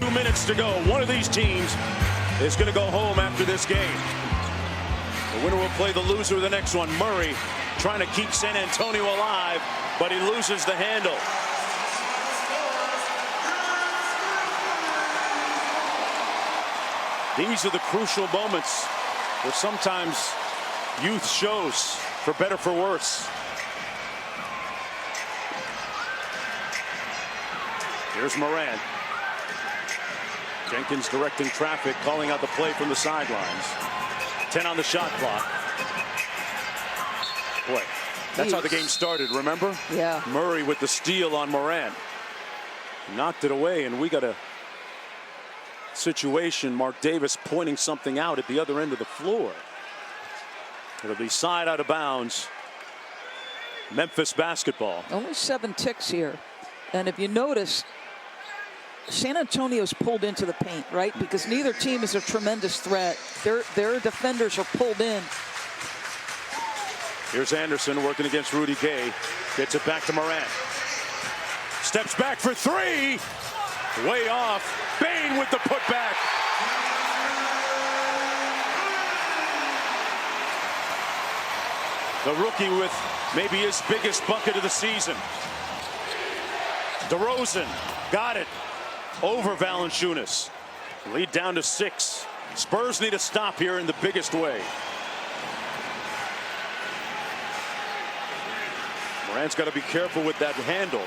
2 minutes to go. One of these teams is going to go home after this game. The winner will play the loser of the next one. Murray trying to keep San Antonio alive, but he loses the handle. These are the crucial moments where sometimes youth shows, for better for worse. Here's Morant. Jenkins directing traffic, calling out the play from the sidelines. 10 on the shot clock. Boy, that's how the game started, remember? Yeah. Murray with the steal on Morant. Knocked it away, and we got a situation. Mark Davis pointing something out at the other end of the floor. It'll be side out of bounds. Memphis basketball. Only 7 ticks here. And if you notice, San Antonio's pulled into the paint, right? Because neither team is a tremendous threat. Their defenders are pulled in. Here's Anderson working against Rudy Gay. Gets it back to Morant. Steps back for 3. Way off. Bane with the putback. The rookie with maybe his biggest bucket of the season. DeRozan got it over Valanciunas. Lead down to 6. Spurs need a stop here in the biggest way. Morant's got to be careful with that handle.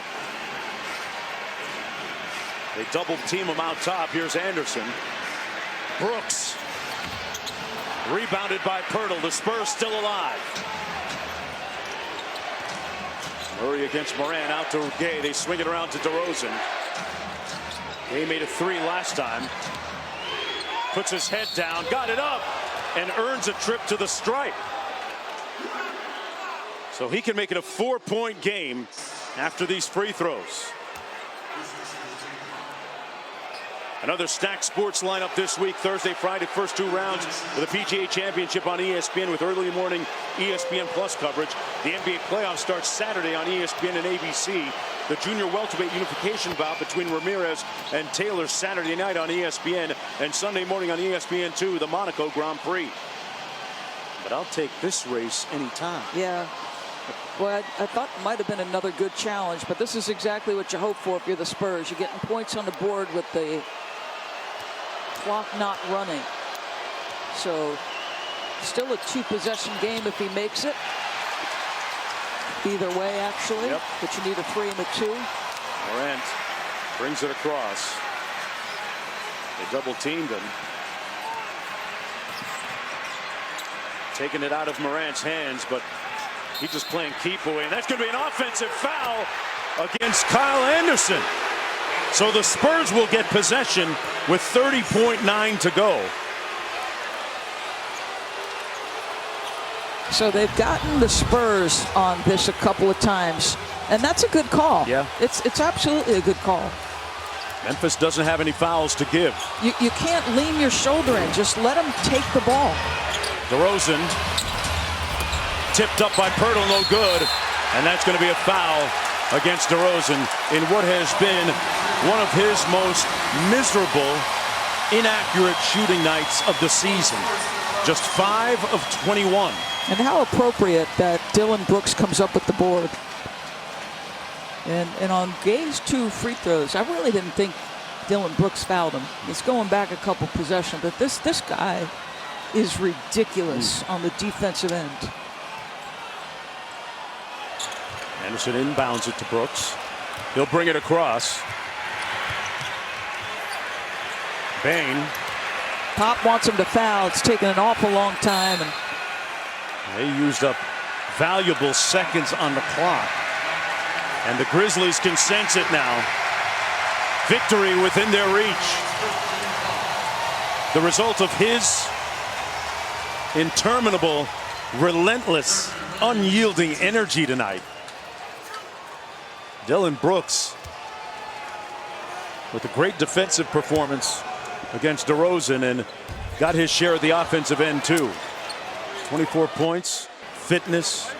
They double team him out top. Here's Anderson. Brooks. Rebounded by Pirtle. The Spurs still alive. Murray against Morant, out to Gay. They swing it around to DeRozan. Gay made a 3 last time. Puts his head down, got it up, and earns a trip to the stripe. So he can make it a 4-point game after these free throws. Another stacked sports lineup this week. Thursday, Friday, first 2 rounds of the PGA Championship on ESPN with early morning ESPN Plus coverage. The NBA playoffs start Saturday on ESPN and ABC. The junior welterweight unification bout between Ramirez and Taylor Saturday night on ESPN, and Sunday morning on ESPN2, the Monaco Grand Prix. But I'll take this race anytime. Yeah. Well, I thought it might have been another good challenge, but this is exactly what you hope for if you're the Spurs. You're getting points on the board with the clock not running. So still a 2-possession game if he makes it. Either way, actually. Yep. But you need a 3 and a 2. Morant brings it across. They double teamed him. Taking it out of Morant's hands, but he's just playing keep away. And that's going to be an offensive foul against Kyle Anderson. So the Spurs will get possession with 30.9 to go. So they've gotten the Spurs on this a couple of times, and that's a good call. Yeah. It's absolutely a good call. Memphis doesn't have any fouls to give. You can't lean your shoulder in. Just let them take the ball. DeRozan tipped up by Pirtle, no good. And that's going to be a foul against DeRozan in what has been one of his most miserable, inaccurate shooting nights of the season. Just 5 of 21. And how appropriate that Dillon Brooks comes up with the board. And on Gay's 2 free throws, I really didn't think Dillon Brooks fouled him. He's going back a couple possessions, but this guy is ridiculous on the defensive end. Anderson inbounds it to Brooks. He'll bring it across. Bane. Pop wants him to foul. It's taken an awful long time. And they used up valuable seconds on the clock. And the Grizzlies can sense it now. Victory within their reach. The result of his interminable, relentless, unyielding energy tonight. Dillon Brooks with a great defensive performance against DeRozan and got his share of the offensive end too. 24 points, fitness,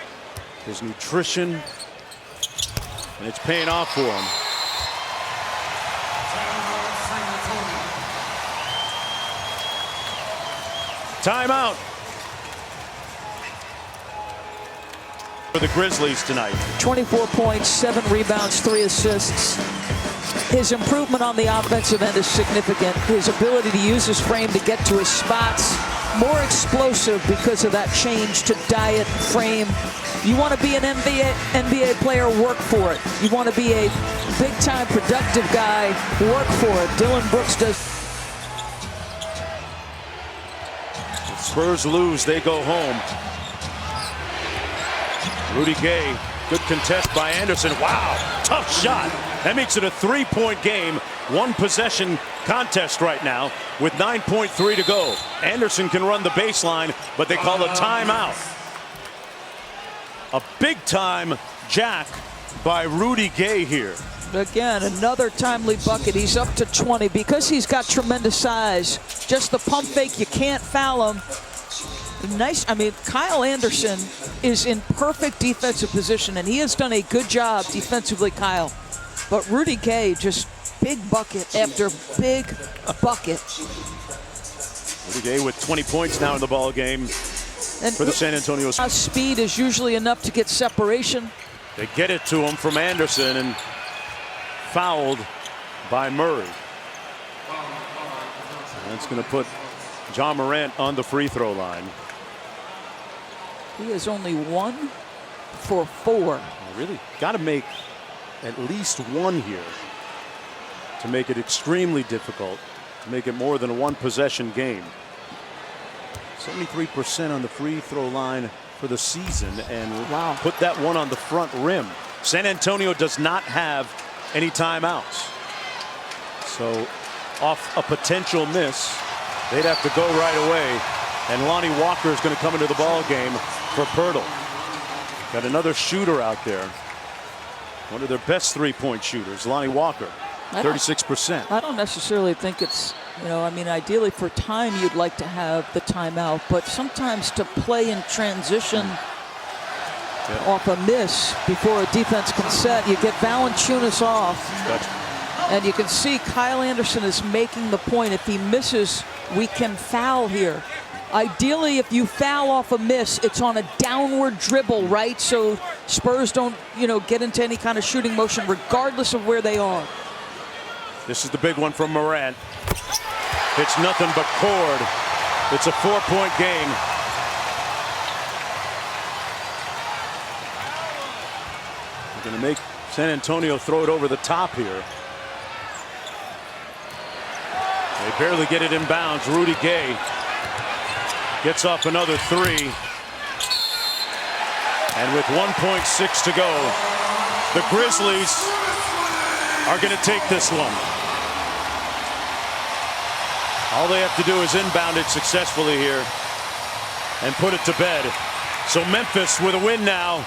his nutrition, and it's paying off for him. Timeout for the Grizzlies tonight. 24 points, 7 rebounds, 3 assists. His improvement on the offensive end is significant. His ability to use his frame to get to his spots, more explosive because of that change to diet frame. You want to be an NBA player, work for it. You want to be a big-time productive guy, work for it. Dylan Brooks does. Spurs lose, they go home. Rudy Gay, good contest by Anderson. Wow, tough shot. That makes it a 3-point game. 1 possession contest right now with 9.3 to go. Anderson can run the baseline, but they call a timeout. A big-time jack by Rudy Gay here. Again, another timely bucket. He's up to 20 because he's got tremendous size. Just the pump fake, you can't foul him. Nice. I mean, Kyle Anderson is in perfect defensive position, and he has done a good job defensively, Kyle. But Rudy Gay, just big bucket after big bucket. Rudy Gay with 20 points now in the ball game and for the San Antonio Spurs. Speed is usually enough to get separation. They get it to him from Anderson and fouled by Murray. That's going to put John Morant on the free throw line. He is only 1 for 4. Really got to make at least 1 here to make it extremely difficult, to make it more than a 1 possession game. 73% on the free throw line for the season, and wow, put that one on the front rim. San Antonio does not have any timeouts, so off a potential miss, they'd have to go right away. And Lonnie Walker is going to come into the ball game for Pirtle. Got another shooter out there. One of their best 3-point shooters, Lonnie Walker, 36%. I don't necessarily think it's, you know, I mean, ideally for time you'd like to have the timeout, but sometimes to play in transition off a miss before a defense can set, you get Valanciunas off. Gotcha. And you can see Kyle Anderson is making the point. If he misses, we can foul here. Ideally, if you foul off a miss, it's on a downward dribble, right? So Spurs don't, you know, get into any kind of shooting motion regardless of where they are. This is the big one from Morant. It's nothing but cord. It's a 4-point game. They're going to make San Antonio throw it over the top here. They barely get it in bounds. Rudy Gay gets off another 3. And with 1.6 to go, the Grizzlies are going to take this one. All they have to do is inbound it successfully here and put it to bed. So Memphis with a win now.